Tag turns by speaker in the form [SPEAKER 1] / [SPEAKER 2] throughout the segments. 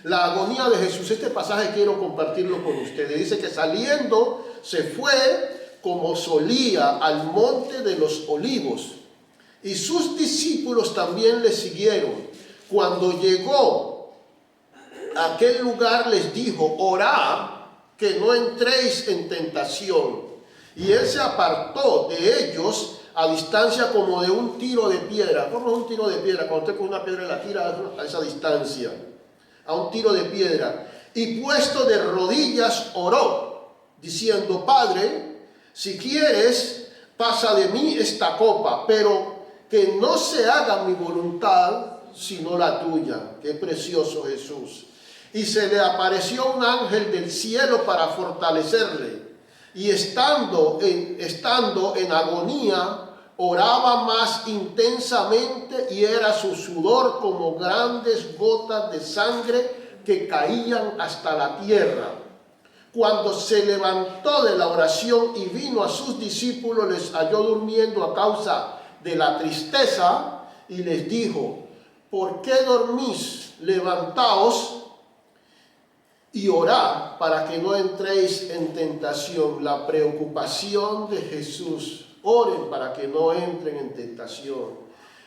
[SPEAKER 1] la agonía de Jesús. Este pasaje quiero compartirlo con ustedes. Dice que saliendo se fue como solía al monte de los olivos, y sus discípulos también le siguieron. Cuando llegó a aquel lugar les dijo: orad que no entréis en tentación. Y él se apartó de ellos a distancia como de un tiro de piedra. ¿Cómo es un tiro de piedra? Cuando usted con una piedra la tira a esa distancia, a un tiro de piedra. Y puesto de rodillas oró, diciendo: Padre, si quieres, pasa de mí esta copa, pero que no se haga mi voluntad sino la tuya. Qué precioso Jesús. Y se le apareció un ángel del cielo para fortalecerle. Y estando en agonía, oraba más intensamente, y era su sudor como grandes gotas de sangre que caían hasta la tierra. Cuando se levantó de la oración y vino a sus discípulos, les halló durmiendo a causa de la tristeza, y les dijo: ¿por qué dormís? Levantaos y orad para que no entréis en tentación. La preocupación de Jesús: oren para que no entren en tentación.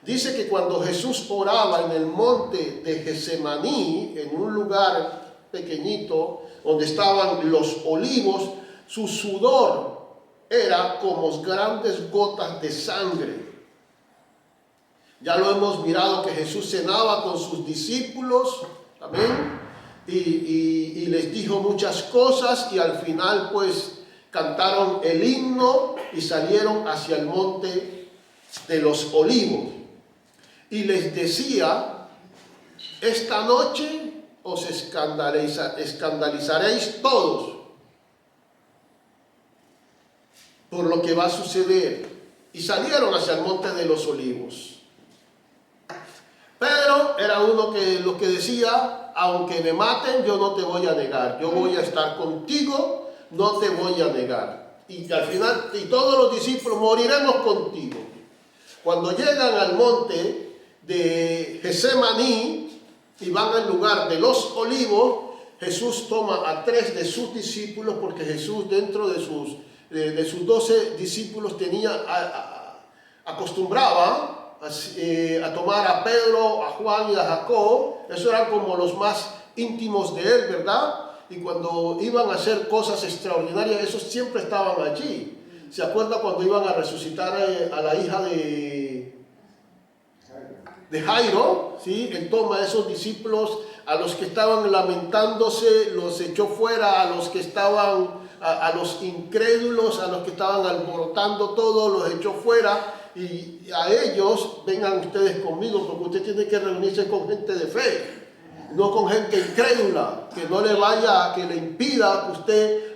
[SPEAKER 1] Dice que cuando Jesús oraba en el monte de Getsemaní, en un lugar pequeñito donde estaban los olivos, su sudor era como grandes gotas de sangre. Ya lo hemos mirado que Jesús cenaba con sus discípulos, amén, y les dijo muchas cosas, y al final pues cantaron el himno y salieron hacia el monte de los olivos. Y les decía: esta noche os escandalizaréis todos por lo que va a suceder. Y salieron hacia el monte de los olivos. Pedro era uno que lo que decía: aunque me maten, yo no te voy a negar, yo voy a estar contigo, no te voy a negar. Y al final, y todos los discípulos: moriremos contigo. Cuando llegan al monte de Getsemaní y van al lugar de los olivos, Jesús toma a 3 de sus discípulos, porque Jesús, dentro de sus 12 discípulos, acostumbraba a tomar a Pedro, a Juan y a Jacob. Esos eran como los más íntimos de él, ¿verdad? Y cuando iban a hacer cosas extraordinarias, esos siempre estaban allí. ¿Se acuerda cuando iban a resucitar a la hija de Jairo? ¿Sí? Él toma a esos discípulos, a los que estaban lamentándose, los echó fuera, a los que estaban, a los incrédulos, a los que estaban alborotando todo, los echó fuera. Y a ellos: vengan ustedes conmigo, porque usted tiene que reunirse con gente de fe, no con gente incrédula, que no le vaya, que le impida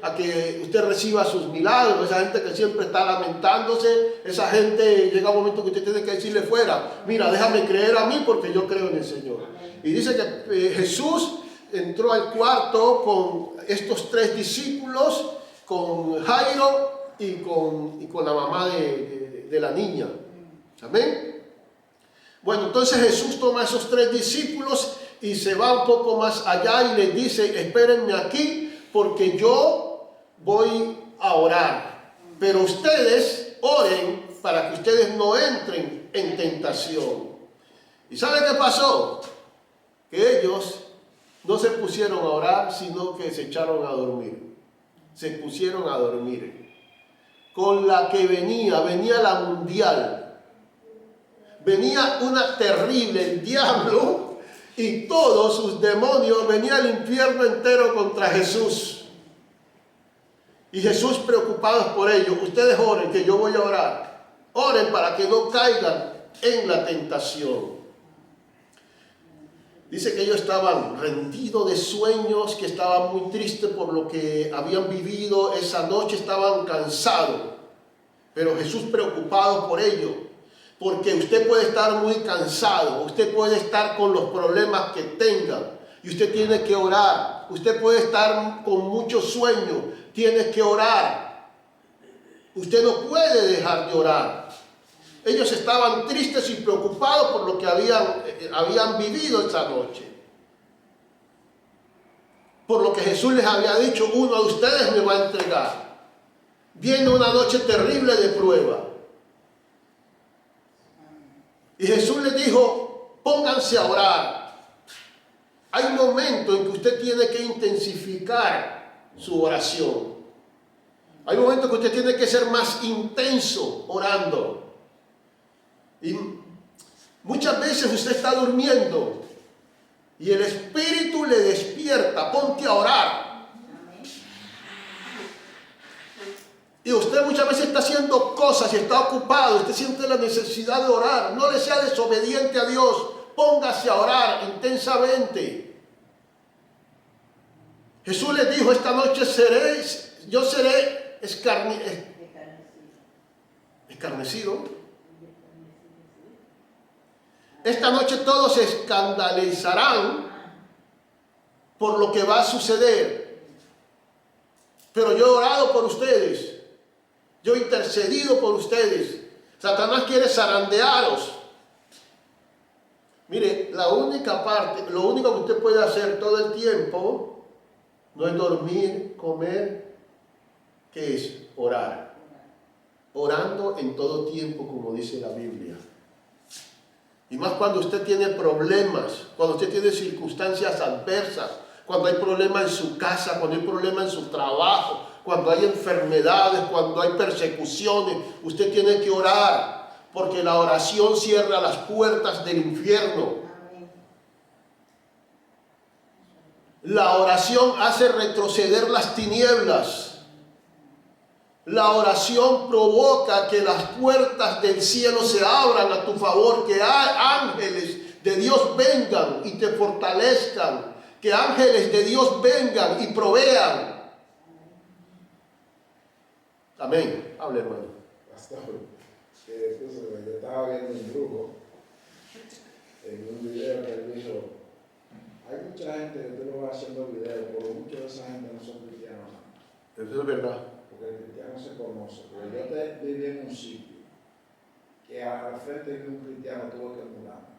[SPEAKER 1] a que usted reciba sus milagros. Esa gente que siempre está lamentándose, esa gente, llega un momento que usted tiene que decirle fuera: mira, déjame creer a mí, porque yo creo en el Señor. Y dice que Jesús entró al cuarto con estos 3 discípulos, con Jairo y con la mamá de la niña. Amén. Bueno, entonces Jesús toma a esos 3 discípulos y se va un poco más allá y les dice: espérenme aquí, porque yo voy a orar, pero ustedes oren para que ustedes no entren en tentación. ¿Y sabe qué pasó? Que ellos no se pusieron a orar, sino que se echaron a dormir. Se pusieron a dormir. Con la que venía la mundial, venía una terrible, el diablo y todos sus demonios, venía el infierno entero contra Jesús. Y Jesús, preocupados por ellos: ustedes oren, que yo voy a orar. Oren para que no caigan en la tentación. Dice que ellos estaban rendidos de sueños, que estaban muy tristes por lo que habían vivido esa noche, estaban cansados. Pero Jesús preocupado por ellos, porque usted puede estar muy cansado, usted puede estar con los problemas que tenga, y usted tiene que orar. Usted puede estar con mucho sueño, tiene que orar. Usted no puede dejar de orar. Ellos estaban tristes y preocupados por lo que habían vivido esa noche. por lo que Jesús les había dicho, uno de ustedes me va a entregar. Viene una noche terrible de prueba. Y Jesús les dijo, pónganse a orar. Hay momentos en que usted tiene que intensificar su oración. Hay momentos que usted tiene que ser más intenso orando. Y muchas veces usted está durmiendo y el Espíritu le despierta, ponte a orar. Y usted muchas veces está haciendo cosas y está ocupado, usted siente la necesidad de orar. No le sea desobediente a Dios, póngase a orar intensamente. Jesús les dijo, esta noche yo seré escarnecido. Esta noche todos se escandalizarán por lo que va a suceder. Pero yo he orado por ustedes. Yo he intercedido por ustedes. Satanás quiere zarandearos. Mire, lo único que usted puede hacer todo el tiempo no es dormir, comer. ¿Qué es? Orar. Orando en todo tiempo, como dice la Biblia. Y más cuando usted tiene problemas, cuando usted tiene circunstancias adversas, cuando hay problemas en su casa, cuando hay problemas en su trabajo, cuando hay enfermedades, cuando hay persecuciones, usted tiene que orar, porque la oración cierra las puertas del infierno. La oración hace retroceder las tinieblas. La oración provoca que las puertas del cielo se abran a tu favor, que ángeles de Dios vengan y te fortalezcan, que ángeles de Dios vengan y provean. Amén. Hable, hermano.
[SPEAKER 2] Pastor, yo estaba viendo un brujo en un video que él dijo, hay mucha gente que tú lo vas haciendo videos, pero muchos de esa gente no son cristianos.
[SPEAKER 1] Eso es verdad.
[SPEAKER 2] Porque el cristiano se conoce. Pero yo viví en un sitio que al frente de un cristiano tuve que mudarme.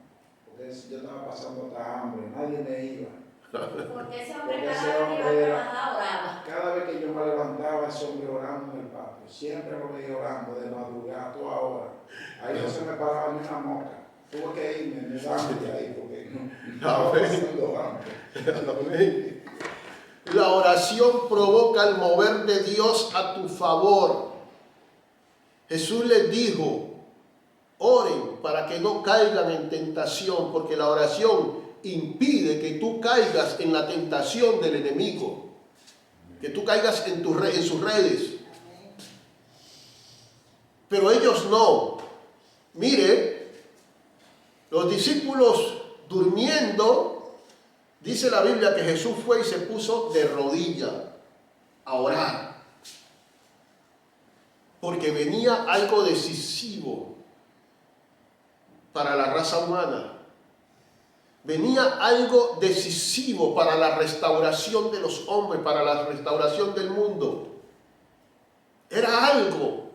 [SPEAKER 2] Porque yo estaba pasando hasta hambre, nadie me iba.
[SPEAKER 3] Porque ese hombre oraba.
[SPEAKER 2] Cada vez que yo me levantaba, ese hombre orando en el patio. Siempre lo veía orando de madrugada, toda hora. Ahí no se me paraba ni una mosca. Tuve que irme, me daba de ahí porque no estaba pasando hambre.
[SPEAKER 1] La oración provoca el mover de Dios a tu favor. Jesús les dijo, oren para que no caigan en tentación, porque la oración impide que tú caigas en la tentación del enemigo, que tú caigas en sus redes. Pero ellos no. Mire, los discípulos durmiendo, dice la Biblia que Jesús fue y se puso de rodillas a orar, porque venía algo decisivo para la raza humana. Venía algo decisivo para la restauración de los hombres, para la restauración del mundo. Era algo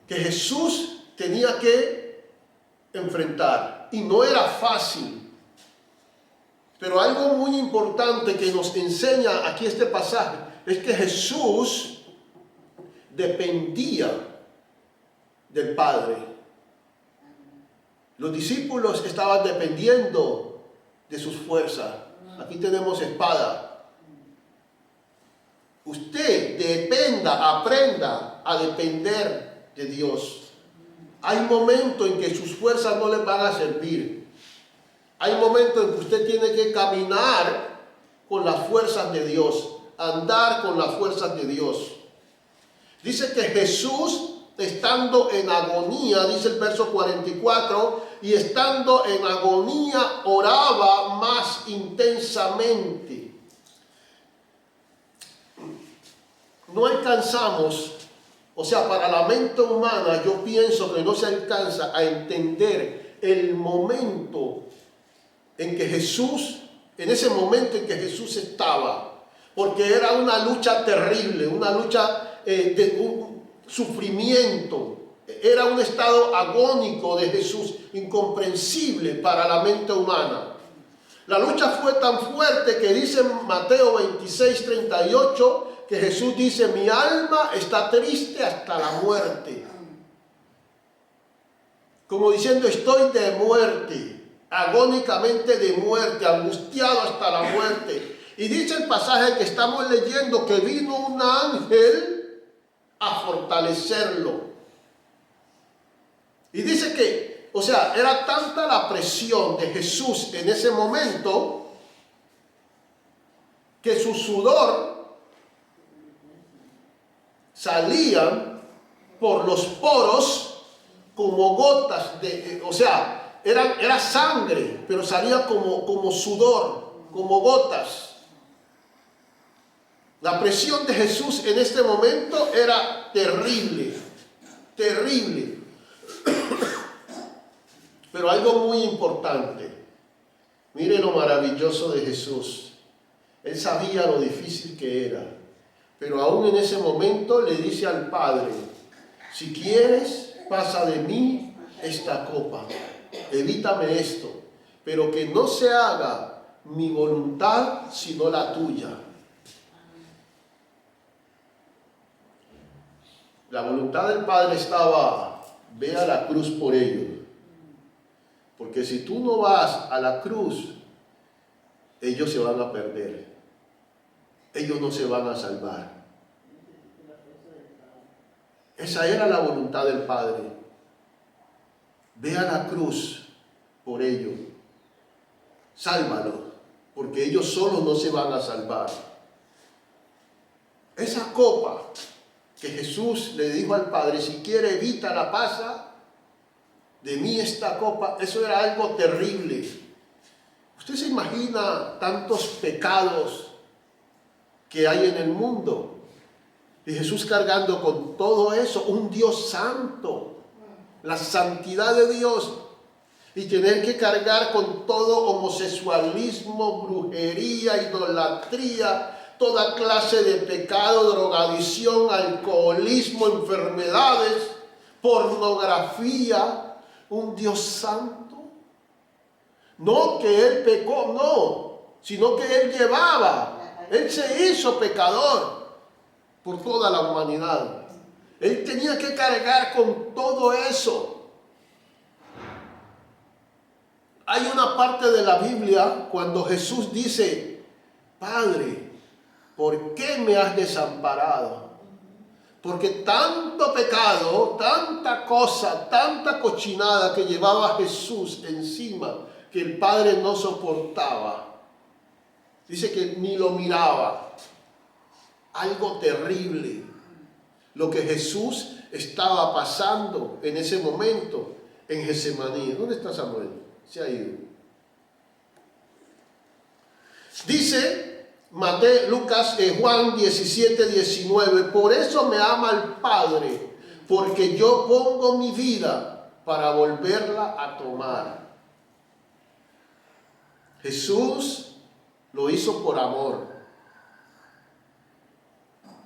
[SPEAKER 1] que Jesús tenía que enfrentar y no era fácil. Pero algo muy importante que nos enseña aquí este pasaje es que Jesús dependía del Padre. Los discípulos estaban dependiendo de sus fuerzas. Aquí tenemos espada. Usted aprenda a depender de Dios. Hay momentos en que sus fuerzas no les van a servir. Hay momentos en que usted tiene que caminar con las fuerzas de Dios, andar con las fuerzas de Dios. Dice que Jesús, estando en agonía, dice el verso 44, y estando en agonía oraba más intensamente. No alcanzamos, o sea, para la mente humana yo pienso que no se alcanza a entender el momento en que Jesús, en ese momento en que Jesús estaba, porque era una lucha terrible, una lucha de un sufrimiento, era un estado agónico de Jesús, incomprensible para la mente humana. La lucha fue tan fuerte que dice en Mateo 26:38 que Jesús dice: mi alma está triste hasta la muerte. Como diciendo, estoy de muerte, agónicamente de muerte, angustiado hasta la muerte. Y dice el pasaje que estamos leyendo que vino un ángel a fortalecerlo. Y dice que, o sea, era tanta la presión de Jesús en ese momento que su sudor salía por los poros como gotas de, o sea, era sangre, pero salía como sudor, como gotas. La presión de Jesús en este momento era terrible, terrible. Pero algo muy importante, mire lo maravilloso de Jesús. Él sabía lo difícil que era, pero aún en ese momento le dice al Padre: si quieres, pasa de mí esta copa, evítame esto, pero que no se haga mi voluntad sino la tuya. La voluntad del Padre estaba: ve a la cruz por ellos, porque si tú no vas a la cruz, ellos se van a perder, ellos no se van a salvar. Esa era la voluntad del Padre. Ve a la cruz por ellos, sálvalos, porque ellos solos no se van a salvar. Esa copa que Jesús le dijo al Padre: si quiere, evítala, pasa de mí esta copa. Eso era algo terrible. Usted se imagina tantos pecados que hay en el mundo, y Jesús cargando con todo eso, un Dios santo, la santidad de Dios, y tener que cargar con todo homosexualismo, brujería, idolatría, toda clase de pecado, drogadicción, alcoholismo, enfermedades, pornografía. Un Dios santo. No que Él pecó, no, sino que Él llevaba. Él se hizo pecador por toda la humanidad. Él tenía que cargar con todo eso. Hay una parte de la Biblia cuando Jesús dice: Padre, ¿por qué me has desamparado? Porque tanto pecado, tanta cosa, tanta cochinada que llevaba Jesús encima, que el Padre no soportaba. Dice que ni lo miraba. Algo terrible lo que Jesús estaba pasando en ese momento en Getsemaní. ¿Dónde está Samuel? Se ha ido. Dice Juan 17:19: por eso me ama el Padre, porque yo pongo mi vida para volverla a tomar. Jesús lo hizo por amor.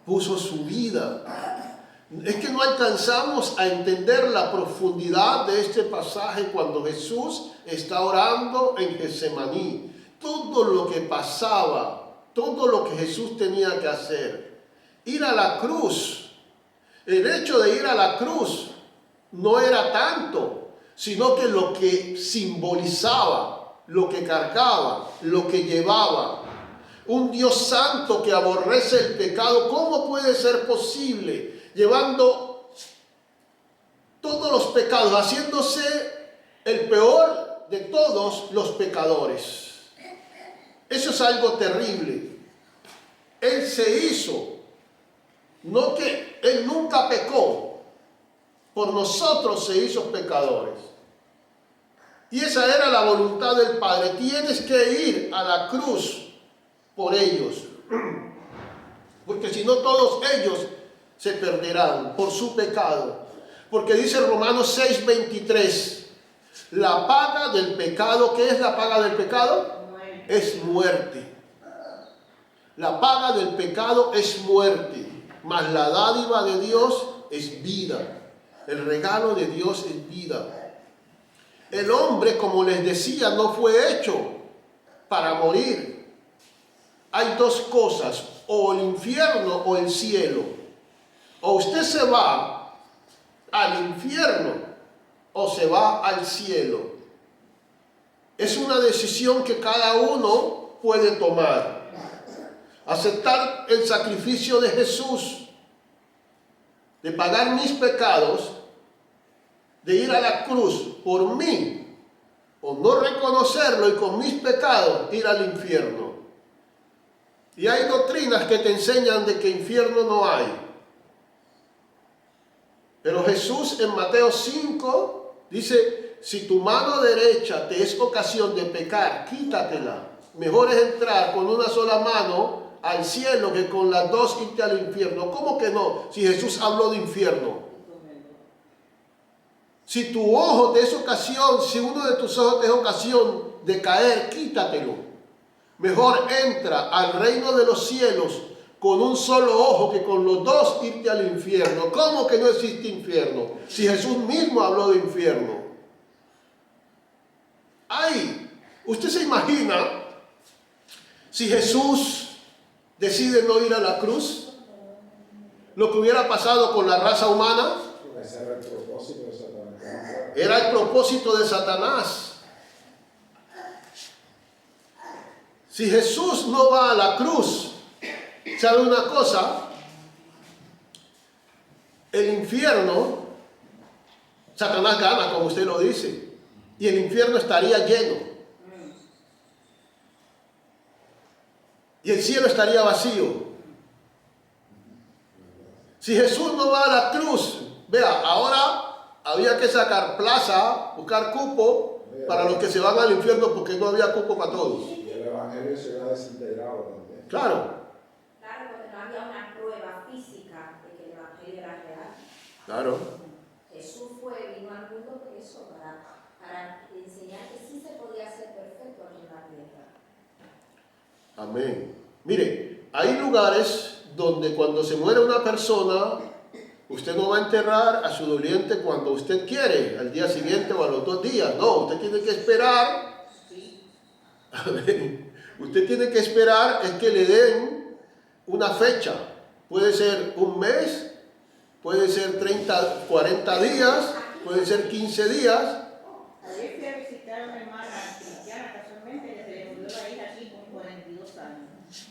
[SPEAKER 1] Puso su vida. Es que no alcanzamos a entender la profundidad de este pasaje cuando Jesús está orando en Getsemaní. Todo lo que pasaba, todo lo que Jesús tenía que hacer. Ir a la cruz. El hecho de ir a la cruz no era tanto, sino que lo que simbolizaba, lo que cargaba, lo que llevaba. Un Dios santo que aborrece el pecado. ¿Cómo puede ser posible llevando todos los pecados, haciéndose el peor de todos los pecadores? Eso es algo terrible. Él se hizo, no que Él nunca pecó, por nosotros se hizo pecadores. Y esa era la voluntad del Padre. Tienes que ir a la cruz por ellos, porque si no todos ellos se perderán por su pecado. Porque dice Romanos 6:23, la paga del pecado, ¿qué es la paga del pecado? Es muerte. La paga del pecado es muerte, mas la dádiva de Dios es vida. El regalo de Dios es vida. El hombre, como les decía, no fue hecho para morir. Hay dos cosas, o el infierno o el cielo. O usted se va al infierno o se va al cielo. Es una decisión que cada uno puede tomar. Aceptar el sacrificio de Jesús, de pagar mis pecados, de ir a la cruz por mí, o no reconocerlo y con mis pecados ir al infierno. Y hay doctrinas que te enseñan de que infierno no hay. Pero Jesús en Mateo 5 dice, si tu mano derecha te es ocasión de pecar, quítatela. Mejor es entrar con una sola mano al cielo que con las dos irte al infierno. ¿Cómo que no? Si Jesús habló de infierno. Si tu ojo te es ocasión, si uno de tus ojos te es ocasión de caer, quítatelo. Mejor entra al reino de los cielos con un solo ojo que con los dos irte al infierno. ¿Cómo que no existe infierno? Si Jesús mismo habló de infierno. Ay, ¿usted se imagina si Jesús decide no ir a la cruz? Lo que hubiera pasado con la raza humana.
[SPEAKER 2] Ese era el propósito de Satanás.
[SPEAKER 1] Era el propósito de Satanás. Si Jesús no va a la cruz, ¿sabe una cosa? El infierno, Satanás gana, como usted lo dice, y el infierno estaría lleno. Y el cielo estaría vacío. Si Jesús no va a la cruz, vea, ahora había que sacar plaza, buscar cupo para los que se van al infierno porque no había cupo para todos.
[SPEAKER 2] Y el evangelio se hubiera desintegrado también.
[SPEAKER 1] Claro.
[SPEAKER 3] Claro, porque no había una prueba física de que el evangelio era real.
[SPEAKER 1] Claro.
[SPEAKER 3] Jesús vino al mundo por eso, para enseñar que sí se podía ser perfecto aquí en la tierra.
[SPEAKER 1] Amén. Mire, hay lugares donde cuando se muere una persona, usted no va a enterrar a su doliente cuando usted quiere, al día siguiente o a los 2 días. No, usted tiene que esperar. Amén. Usted tiene que esperar es que le den una fecha. Puede ser un mes, puede ser 30, 40 días, puede ser 15 días.
[SPEAKER 4] Ayer fui a visitar a una hermana cristiana, casualmente, que se le murió la hija aquí con 42 años.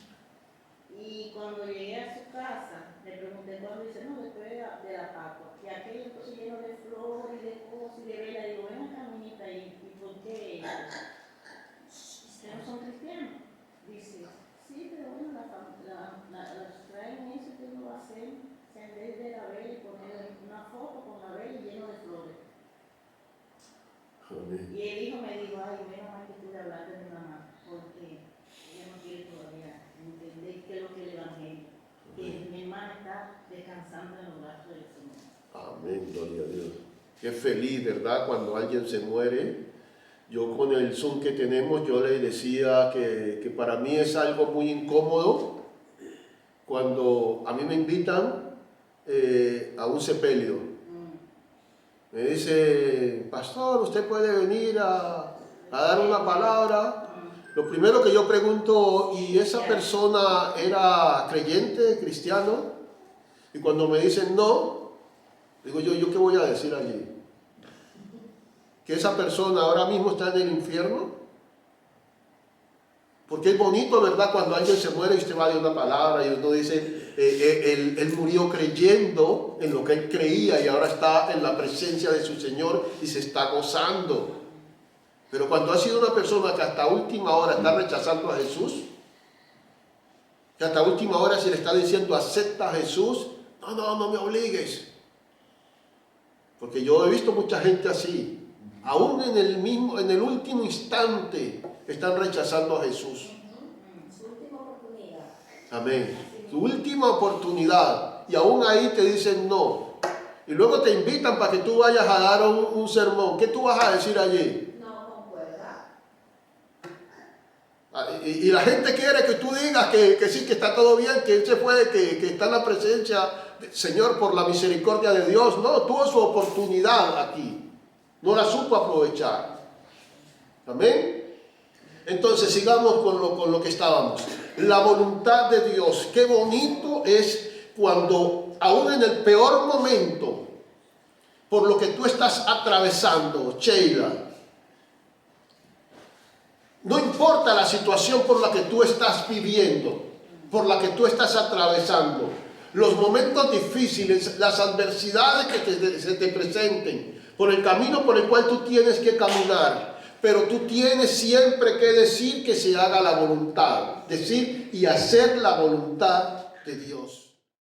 [SPEAKER 4] Y cuando llegué a su casa, le pregunté cuándo, dice, no, después de la Pascua. Y aquello entonces lleno de flores y de cosas y de velas. Digo, ven acá, niñita, ¿y por qué ustedes no son cristianos? Dice, sí, pero bueno, las traen eso que uno va a hacer, en vez de la vela y poner una foto con la vela y lleno de flores.
[SPEAKER 1] Amén.
[SPEAKER 4] Y el hijo me dijo, ay, menos mal que tú le hablaste de mi mamá, porque ella no quiere todavía entender qué es lo que es el evangelio. Que mi hermana está descansando en los brazos del Señor.
[SPEAKER 1] Amén, gloria a Dios. Qué feliz, ¿verdad? Cuando alguien se muere. Yo con el Zoom que tenemos, yo le decía que para mí es algo muy incómodo cuando a mí me invitan a un sepelio. Me dice, pastor, ¿usted puede venir a dar una palabra? Lo primero que yo pregunto, ¿y esa persona era creyente, cristiano? Y cuando me dicen no, digo yo ¿qué voy a decir allí? ¿Que esa persona ahora mismo está en el infierno? Porque es bonito, ¿verdad? Cuando alguien se muere y usted va a dar una palabra y uno dice, él murió creyendo en lo que él creía y ahora está en la presencia de su Señor y se está gozando. Pero cuando ha sido una persona que hasta última hora está rechazando a Jesús, que hasta última hora se le está diciendo acepta a Jesús, no me obligues. Porque yo he visto mucha gente así. Aún en el último instante están rechazando a Jesús.
[SPEAKER 3] Su última oportunidad.
[SPEAKER 1] Amén. Su última oportunidad. Y aún ahí te dicen no. Y luego te invitan para que tú vayas a dar un sermón. ¿Qué tú vas a decir allí?
[SPEAKER 3] No concuerda.
[SPEAKER 1] Y la gente quiere que tú digas que sí, que está todo bien, que él se fue, que está en la presencia del Señor por la misericordia de Dios. No, tuvo su oportunidad aquí. No la supo aprovechar. Amén. Entonces sigamos con lo que estábamos. La voluntad de Dios. Qué bonito es cuando, aún en el peor momento, por lo que tú estás atravesando, Sheila, no importa la situación por la que tú estás viviendo, por la que tú estás atravesando, los momentos difíciles, las adversidades que se te presenten, por el camino por el cual tú tienes que caminar, pero tú tienes siempre que decir que se haga la voluntad, decir y hacer la voluntad de Dios.